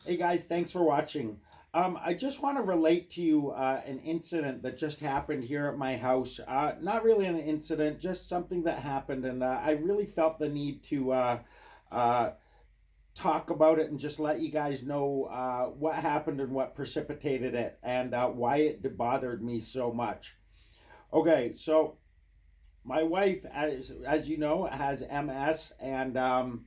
Hey guys, thanks for watching. I just want to relate to you an incident that just happened here at my house. Not really an incident, just something that happened, and I really felt the need to uh, talk about it and just let you guys know what happened and what precipitated it and why it bothered me so much. Okay, so my wife, as you know, has MS, and um,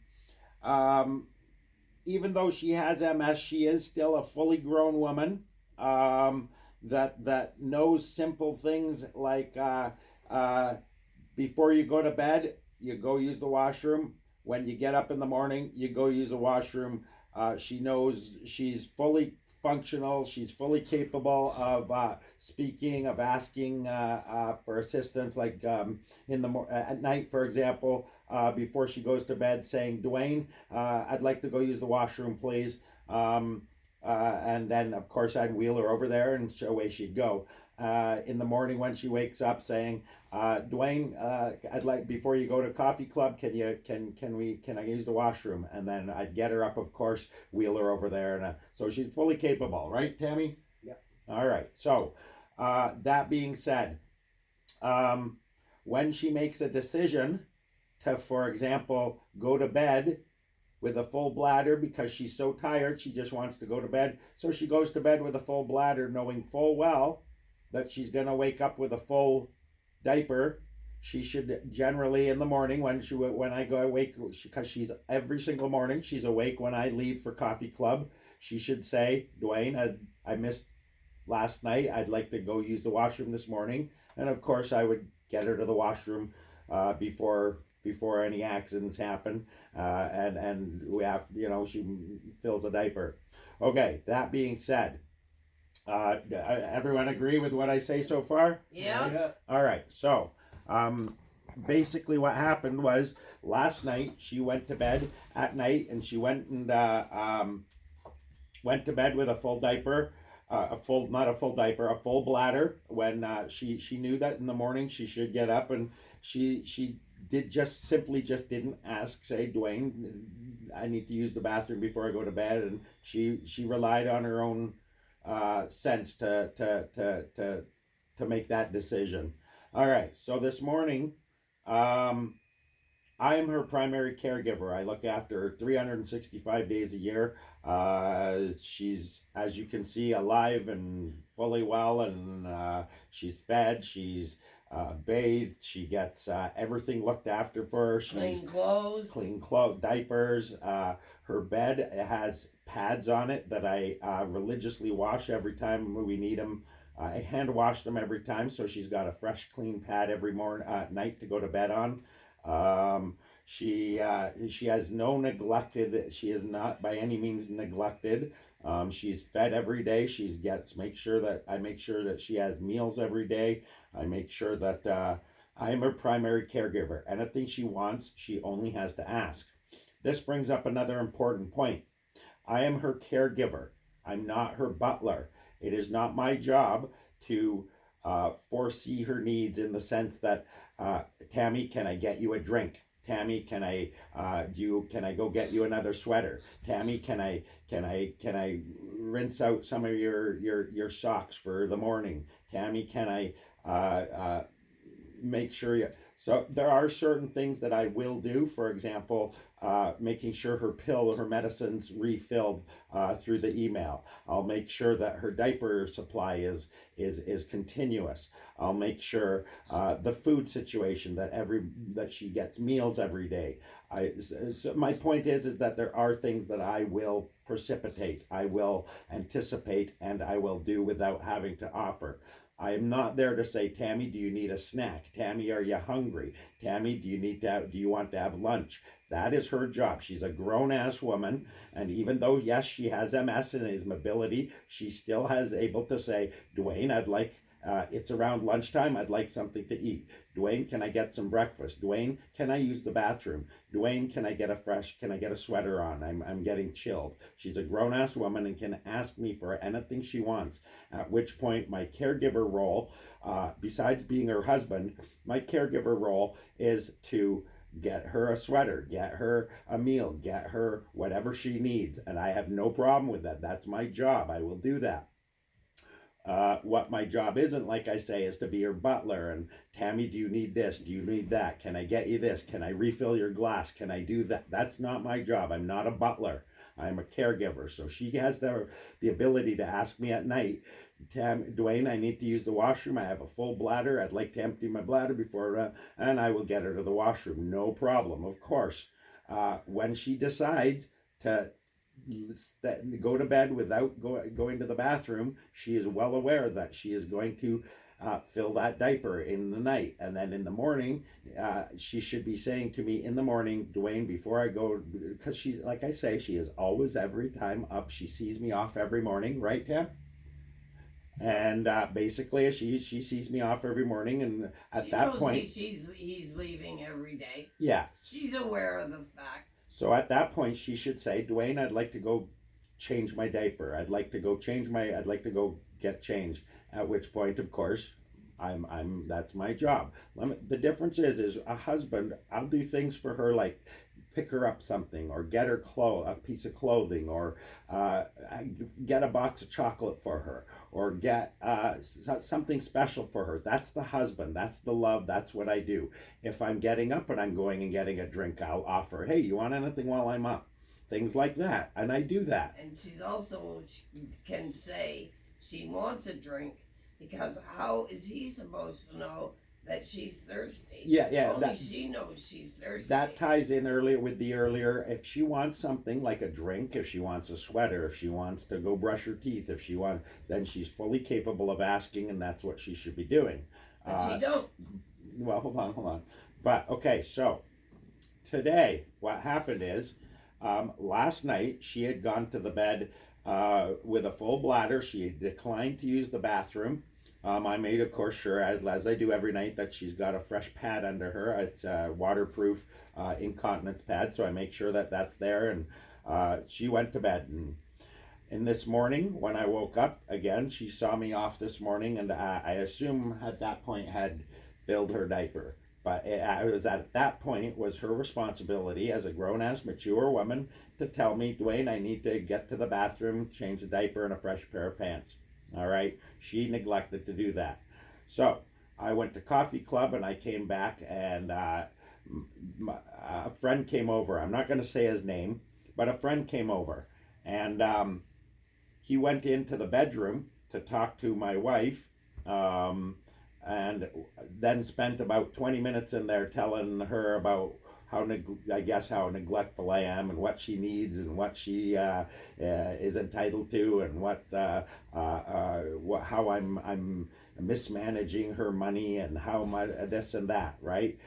even though she has MS, she is still a fully grown woman that knows simple things like uh, before you go to bed, you go use the washroom. When you get up in the morning, you go use the washroom. She knows she's fully functional. She's fully capable of speaking, of asking for assistance, like at night, for example, before she goes to bed, saying, "Dwayne, I'd like to go use the washroom, please." And then, of course, I'd wheel her over there, and away she'd go. In the morning when she wakes up, saying, "Dwayne, I'd like before you go to coffee club, can I use the washroom?" And then I'd get her up, of course, wheel her over there, and so she's fully capable, right, Tammy? Yeah. All right. So that being said, um, when she makes a decision to, for example, go to bed with a full bladder because she's so tired, she just wants to go to bed. So she goes to bed with a full bladder, knowing full well that she's going to wake up with a full diaper. She should generally in the morning when I go awake, because she's every single morning she's awake when I leave for coffee club. She should say, "Dwayne, I missed last night. I'd like to go use the washroom this morning." And of course, I would get her to the washroom before any accidents happen. And we have, she fills a diaper. Okay, that being said, everyone agree with what I say so far? Yeah. Yeah. All right. So, um, basically, what happened was last night she went to bed at night, and she went to bed with a full diaper, a full not a full diaper, a full bladder. When she knew that in the morning she should get up, and she did just simply just didn't ask, say, "Dwayne, I need to use the bathroom before I go to bed," and she relied on her own sense to make that decision. All right, so this morning. Um, I am her primary caregiver. I look after her 365 days a year. She's, as you can see, alive and fully well, and she's fed. She's bathed. She gets everything looked after for her. Clean clothes. Clean clothes, diapers. Her bed has pads on it that I religiously wash every time we need them. I hand wash them every time, so she's got a fresh, clean pad every morning, night to go to bed on. She has no neglected. She is not by any means neglected. She's fed every day. I make sure that she has meals every day. I make sure that I am her primary caregiver. Anything she wants, she only has to ask. This brings up another important point. I am her caregiver. I'm not her butler. It is not my job to foresee her needs in the sense that, Tammy, can I get you a drink? Tammy, can I go get you another sweater? Tammy, can I rinse out some of your socks for the morning? Tammy, can I make sure you. So there are certain things that I will do. For example, making sure her medicines refilled through the email. I'll make sure that her diaper supply is continuous. I'll make sure the food situation that she gets meals every day. So my point is that there are things that I will precipitate, I will anticipate, and I will do without having to offer. I am not there to say, "Tammy, do you need a snack? Tammy, are you hungry? Tammy, do you want to have lunch?" That is her job. She's a grown ass woman, and even though yes, she has MS and is mobility, she still has able to say, "Dwayne, I'd like." It's around lunchtime. I'd like something to eat. Dwayne, can I get some breakfast? Dwayne, can I use the bathroom? Dwayne, can I get a sweater on? I'm getting chilled. She's a grown ass woman and can ask me for anything she wants. At which point, my caregiver role, besides being her husband, my caregiver role is to get her a sweater, get her a meal, get her whatever she needs. And I have no problem with that. That's my job. I will do that. What my job isn't, like I say, is to be your butler and Tammy, do you need this? Do you need that? Can I get you this? Can I refill your glass? Can I do that? That's not my job. I'm not a butler. I'm a caregiver. So she has the ability to ask me at night, Dwayne, I need to use the washroom. I have a full bladder. I'd like to empty my bladder before, and I will get her to the washroom. No problem, of course. When she decides to go to bed without going to the bathroom, she is well aware that she is going to fill that diaper in the night. And then in the morning, she should be saying to me in the morning, Dwayne, before I go, because she's, like I say, she is always every time up. She sees me off every morning, right, Tam? And basically, she sees me off every morning, and at She that knows point, he's leaving every day. yeah. She's aware of the fact. So at that point, she should say, Dwayne, I'd like to go change my diaper. I'd like to go get changed. At which point, of course, that's my job. The difference is a husband, I'll do things for her like pick her up something or get her a piece of clothing or get a box of chocolate for her or get something special for her. That's the husband. That's the love. That's what I do. If I'm getting up and I'm going and getting a drink, I'll offer, hey, you want anything while I'm up? Things like that. And I do that. And she can say she wants a drink because how is he supposed to know that she's thirsty? Yeah. Only she knows she's thirsty. That ties in earlier with the earlier. If she wants something like a drink, if she wants a sweater, if she wants to go brush her teeth, then she's fully capable of asking, and that's what she should be doing. But she don't. Well, hold on. But okay, so today, what happened is, last night she had gone to the bed with a full bladder. She had declined to use the bathroom. I made, of course, sure, as I do every night, that she's got a fresh pad under her. It's a waterproof incontinence pad, so I make sure that that's there. And she went to bed. And this morning, when I woke up, again, she saw me off this morning, and I assume at that point had filled her diaper. But it was at that point was her responsibility as a grown-ass, mature woman to tell me, Dwayne, I need to get to the bathroom, change a diaper, and a fresh pair of pants. All right, she neglected to do that. So I went to coffee club and I came back and a friend came over. I'm not going to say his name, but a friend came over and he went into the bedroom to talk to my wife and then spent about 20 minutes in there telling her about how neglectful I am and what she needs and what she is entitled to and how I'm mismanaging her money and how my this and that, right?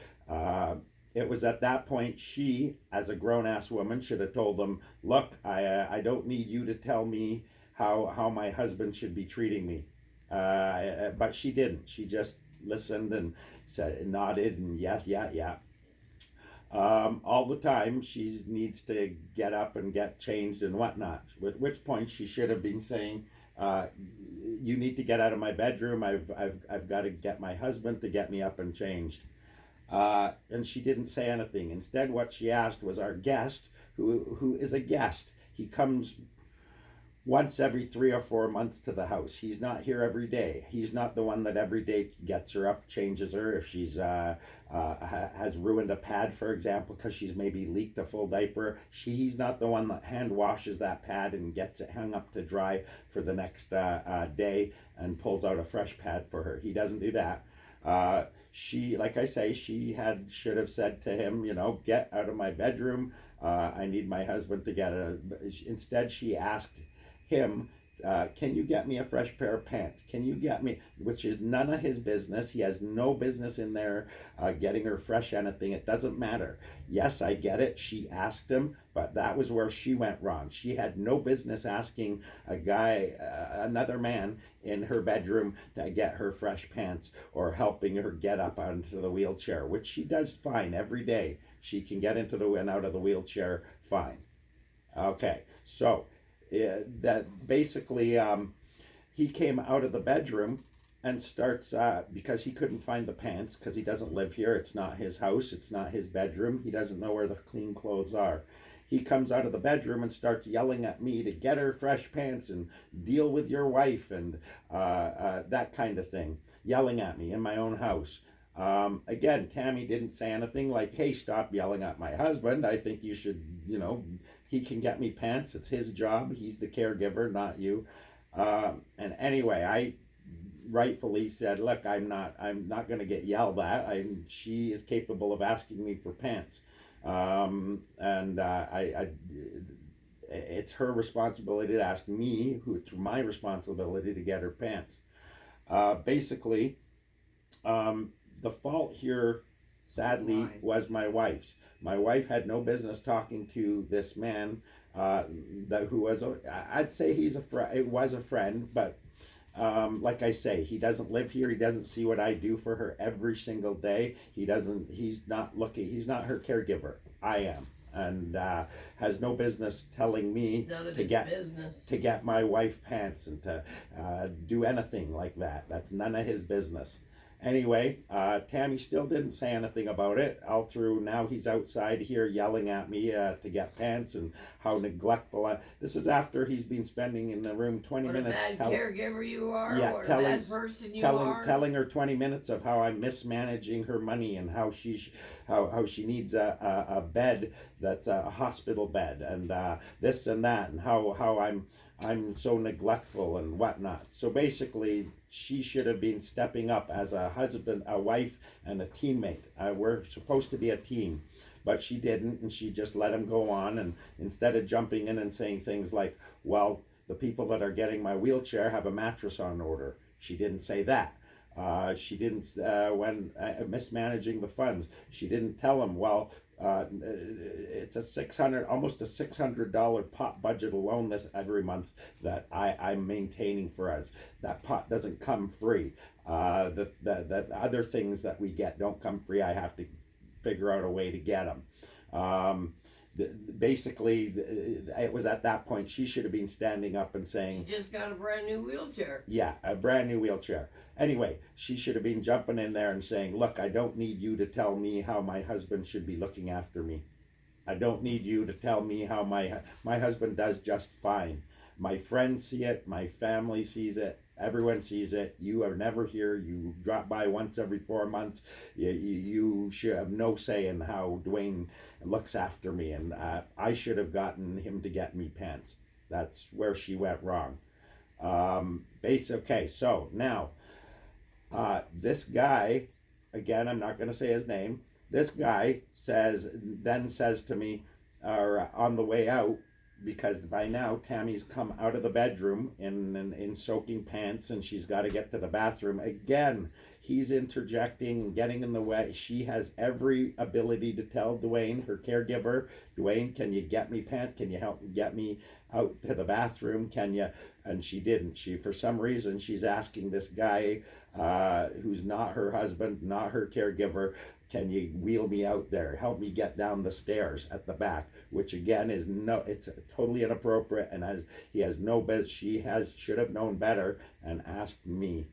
It was at that point she, as a grown ass woman, should have told them, look, I don't need you to tell me how my husband should be treating me. But she didn't. She just listened and nodded and yeah. All the time she needs to get up and get changed and whatnot. At which point she should have been saying, "You need to get out of my bedroom. I've got to get my husband to get me up and changed." And she didn't say anything. Instead, what she asked was our guest, who is a guest. He comes once every 3 or 4 months to the house. He's not here every day. He's not the one that every day gets her up, changes her if she's has ruined a pad, for example, because she's maybe leaked a full diaper. He's not the one that hand washes that pad and gets it hung up to dry for the next day and pulls out a fresh pad for her. He doesn't do that. She, like I say, should have said to him, get out of my bedroom. I need my husband to get a. Instead, she asked him, can you get me a fresh pair of pants? Can you get me, which is none of his business. He has no business in there getting her fresh anything. It doesn't matter. Yes, I get it. She asked him, but that was where she went wrong. She had no business asking a guy, another man in her bedroom to get her fresh pants or helping her get up onto the wheelchair, which she does fine every day. She can get into and out of the wheelchair fine. Okay, so that basically he came out of the bedroom and starts because he couldn't find the pants because he doesn't live here. It's not his house. It's not his bedroom. He doesn't know where the clean clothes are. He comes out of the bedroom and starts yelling at me to get her fresh pants and deal with your wife and that kind of thing, yelling at me in my own house. Again, Tammy didn't say anything like, hey, stop yelling at my husband. I think you should, he can get me pants. It's his job. He's the caregiver, not you. And anyway, I rightfully said, look, I'm not going to get yelled at. She is capable of asking me for pants. And it's her responsibility to ask me, who it's my responsibility to get her pants. Basically, the fault here, sadly, was my wife's. My wife had no business talking to this man, who was, I'd say it was a friend, but like I say, he doesn't live here. He doesn't see what I do for her every single day. He's not her caregiver. I am. And has no business telling me to get my wife pants and to do anything like that. That's none of his business. Anyway, Tammy still didn't say anything about it. All through now, he's outside here yelling at me to get pants and how neglectful. This is after he's been spending in the room 20 minutes. What a bad caregiver you are. Yeah, what a bad person you are. Telling her 20 minutes of how I'm mismanaging her money and how she needs a bed that's a hospital bed and this and that and how I'm so neglectful and whatnot. So basically, she should have been stepping up as a husband, a wife, and a teammate. We're supposed to be a team, but she didn't, and she just let him go on. And instead of jumping in and saying things like, well, the people that are getting my wheelchair have a mattress on order. She didn't say that. She didn't, when mismanaging the funds, she didn't tell him, well, it's almost a $600 pot budget alone every month that I'm maintaining for us. That pot doesn't come free. The other things that we get don't come free. I have to figure out a way to get them. Basically, it was at that point she should have been standing up and saying, she just got a brand new wheelchair. Yeah, a brand new wheelchair. Anyway, she should have been jumping in there and saying, look, I don't need you to tell me how my husband should be looking after me. I don't need you to tell me how my husband does just fine. My friends see it, my family sees it, everyone sees it. You are never here. You drop by once every 4 months. You should have no say in how Dwayne looks after me, and I should have gotten him to get me pants. That's where she went wrong. Okay, so now this guy, again, I'm not going to say his name. This guy says to me, on the way out, because by now Tammy's come out of the bedroom in soaking pants and she's got to get to the bathroom. Again, he's interjecting and getting in the way. She has every ability to tell Dwayne, her caregiver, Dwayne, can you get me pants? Can you help get me out to the bathroom? Can you? And she didn't. For some reason, she's asking this guy who's not her husband, not her caregiver, can you wheel me out there? Help me get down the stairs at the back, which again it's totally inappropriate, and he has no bet. She should have known better and asked me.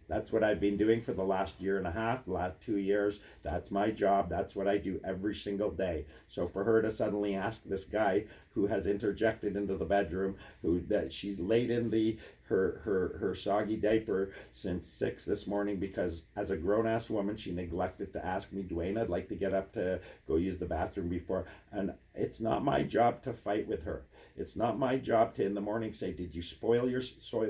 That's what I've been doing for the last year and a half, the last 2 years. That's my job. That's what I do every single day. So for her to suddenly ask this guy who has interjected into the bedroom, that she's laid in her soggy diaper since 6 this morning because as a grown-ass woman, she neglected to ask me, Dwayne, I'd like to get up to go use the bathroom before. And it's not my job to fight with her. It's not my job to in the morning say, did you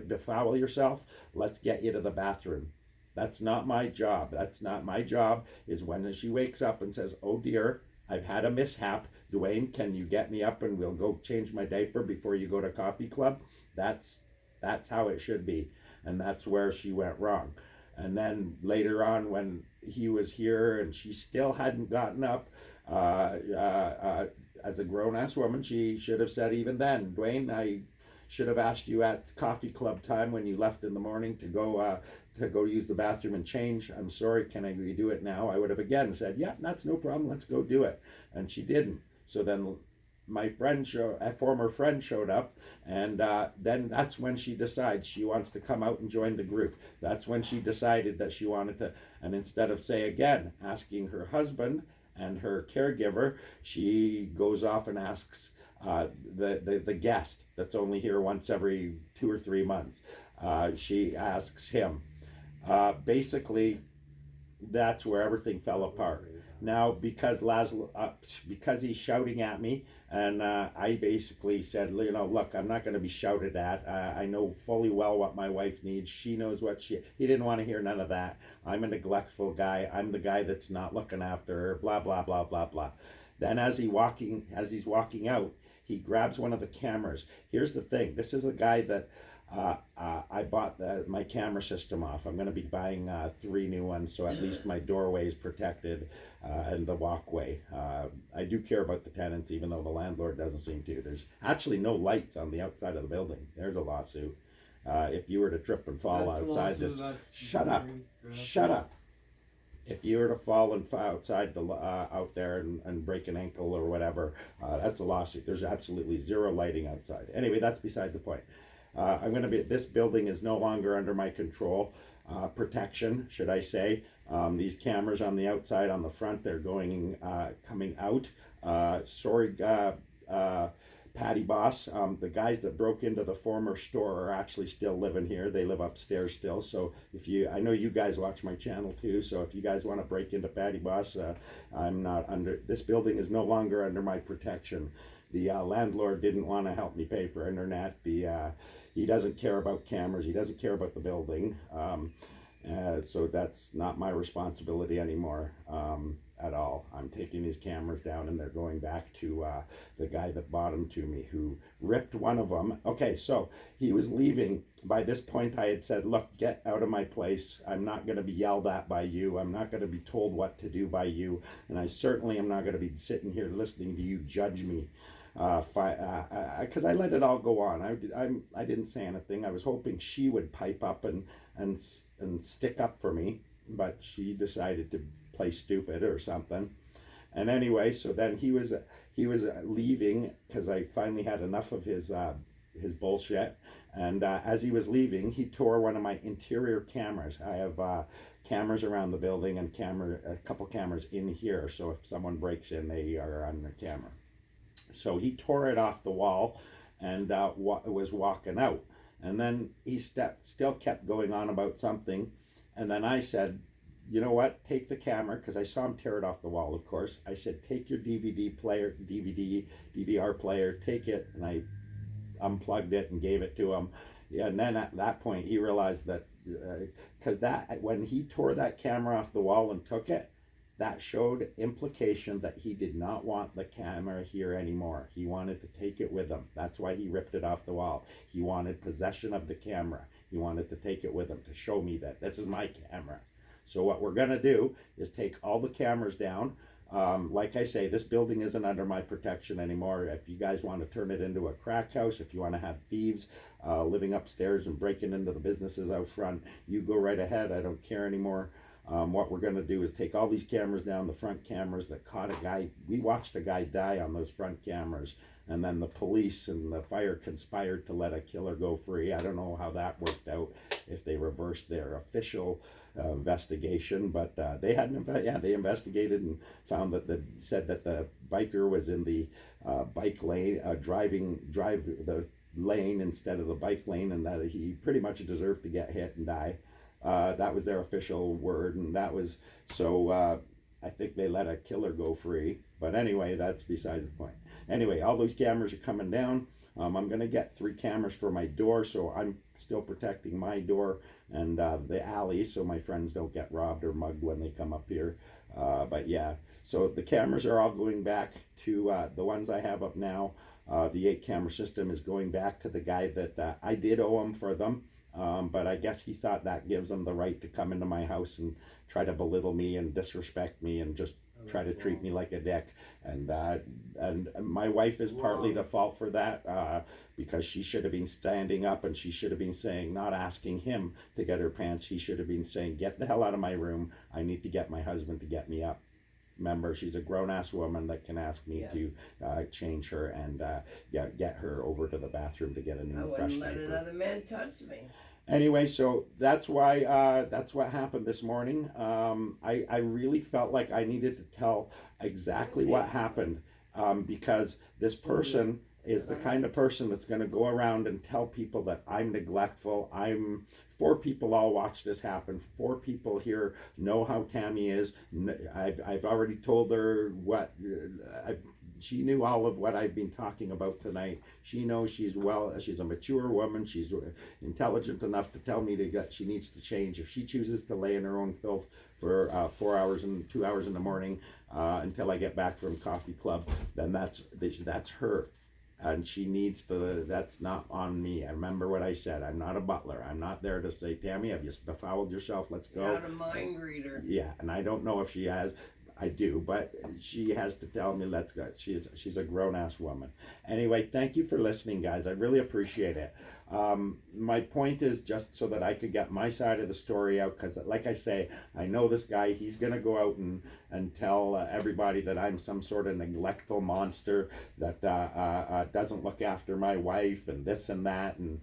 befoul yourself? Let's get you to the bathroom. That's not my job. That's not my job is when she wakes up and says, oh dear, I've had a mishap. Dwayne, can you get me up and we'll go change my diaper before you go to coffee club? That's how it should be. And that's where she went wrong. And then later on when he was here and she still hadn't gotten up, as a grown-ass woman, she should have said even then, Dwayne, I should have asked you at coffee club time when you left in the morning to go use the bathroom and change. I'm sorry, can I do it now? I would have again said, yeah, that's no problem, let's go do it. And she didn't. So then my a former friend showed up, and then that's when she decides she wants to come out and join the group. That's when she decided that she wanted to, and instead of say again asking her husband and her caregiver, she goes off and asks the guest that's only here once every 2 or 3 months. She asks him. Basically, that's where everything fell apart. Now, because Laszlo, because he's shouting at me, and I basically said, look, I'm not going to be shouted at. I know fully well what my wife needs. She knows what she. He didn't want to hear none of that. I'm a neglectful guy. I'm the guy that's not looking after her. Blah blah blah blah blah. Then, as he's walking out, he grabs one of the cameras. Here's the thing. This is the guy that I bought my camera system off. I'm going to be buying 3 new ones, so at least my doorway is protected and the walkway. I do care about the tenants, even though the landlord doesn't seem to. There's actually no lights on the outside of the building. There's a lawsuit. If you were to trip and fall outside this, shut up. If you were to fall and outside out there and break an ankle or whatever, that's a lawsuit. There's absolutely zero lighting outside. Anyway, that's beside the point. This building is no longer under my control. Protection, should I say. These cameras on the outside, on the front, they're coming out. Sorry, Patty Boss. The guys that broke into the former store are actually still living here. They live upstairs still. So I know you guys watch my channel too. So if you guys want to break into Patty Boss, this building is no longer under my protection. The landlord didn't want to help me pay for internet. He doesn't care about cameras. He doesn't care about the building. So that's not my responsibility anymore at all. I'm taking these cameras down, and they're going back to the guy that bought them to me, who ripped one of them. Okay, so he was leaving. By this point, I had said, look, get out of my place. I'm not going to be yelled at by you. I'm not going to be told what to do by you. And I certainly am not going to be sitting here listening to you judge me. Because I let it all go on. I didn't say anything. I was hoping she would pipe up and stick up for me, but she decided to play stupid or something. And anyway, so then he was leaving because I finally had enough of his bullshit. And as he was leaving, he tore one of my interior cameras. I have cameras around the building and a couple cameras in here. So if someone breaks in, they are on the camera. So he tore it off the wall and was walking out. And then he still kept going on about something. And then I said, you know what, take the camera, because I saw him tear it off the wall, of course. I said, take your DVR player, take it. And I unplugged it and gave it to him. Yeah, and then at that point, he realized that, because when he tore that camera off the wall and took it, that showed implication that he did not want the camera here anymore. He wanted to take it with him. That's why he ripped it off the wall. He wanted possession of the camera. He wanted to take it with him to show me that this is my camera. So what we're going to do is take all the cameras down. Like I say, this building isn't under my protection anymore. If you guys want to turn it into a crack house, if you want to have thieves living upstairs and breaking into the businesses out front, you go right ahead. I don't care anymore. What we're going to do is take all these cameras down, the front cameras that caught a guy. We watched a guy die on those front cameras, and then the police and the fire conspired to let a killer go free. I don't know how that worked out, if they reversed their official investigation, but they investigated and found that said that the biker was in the bike lane, drive the lane instead of the bike lane, and that he pretty much deserved to get hit and die. That was their official word, and that was so. I think they let a killer go free, but anyway, that's besides the point. Anyway, all those cameras are coming down. I'm gonna get 3 cameras for my door, so I'm still protecting my door and the alley, so my friends don't get robbed or mugged when they come up here. But yeah, so the cameras are all going back to the ones I have up now. The 8 camera system is going back to the guy that I did owe him for them. But I guess he thought that gives him the right to come into my house and try to belittle me and disrespect me and just try to treat me like a dick. And my wife is partly to fault for that, because she should have been standing up, and she should have been saying, not asking him to get her pants. He should have been saying, get the hell out of my room. I need to get my husband to get me up. member. She's a grown-ass woman that can ask me Yes. to change her and get her over to the bathroom to get a I new fresh wouldn't let diaper. another man touch me. Anyway, so that's why that's what happened this morning. I really felt like I needed to tell exactly what happened because this person is the kind of person that's going to go around and tell people that I'm neglectful. I'm 4 people all watch this happen. 4 people here know how Tammy is. I've already told her what she knew all of what I've been talking about tonight. She knows she's a mature woman. She's intelligent enough to tell me that she needs to change. If she chooses to lay in her own filth for 4 hours and 2 hours in the morning until I get back from coffee club, then that's her. And she needs to, that's not on me. I remember what I said. I'm not a butler. I'm not there to say, Tammy, have you befouled yourself? Let's go. You're not a mind reader. Yeah, and I don't know if she has. I do, but she has to tell me, let's go. She's a grown-ass woman. Anyway, thank you for listening, guys. I really appreciate it. My point is just so that I could get my side of the story out, because like I say, I know this guy, he's going to go out and tell everybody that I'm some sort of neglectful monster that doesn't look after my wife and this and that, and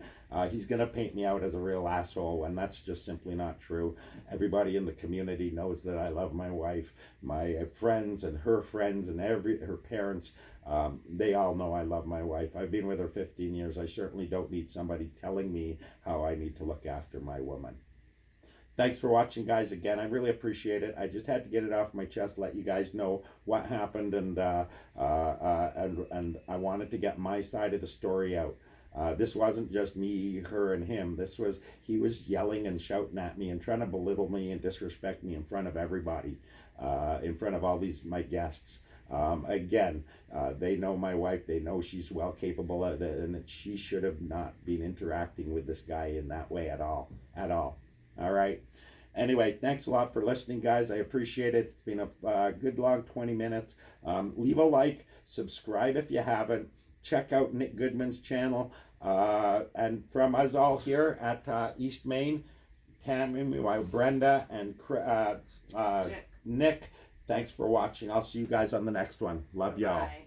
he's going to paint me out as a real asshole, and that's just simply not true. Everybody in the community knows that I love my wife. My friends and her her parents, they all know I love my wife. I've been with her 15 years. I certainly don't need somebody telling me how I need to look after my woman. Thanks for watching, guys. Again, I really appreciate it. I just had to get it off my chest, let you guys know what happened, and I wanted to get my side of the story out. This wasn't just me, her, and him. He was yelling and shouting at me and trying to belittle me and disrespect me in front of everybody, in front of all my guests. Again, they know my wife. They know she's well capable of it, and that she should have not been interacting with this guy in that way at all. All right. Anyway, thanks a lot for listening, guys. I appreciate it. It's been a good long 20 minutes. Leave a like, subscribe if you haven't. Check out Nick Goodman's channel. And from us all here at East Maine, Tammy, my wife Brenda, and Nick, thanks for watching. I'll see you guys on the next one. Love y'all. Bye.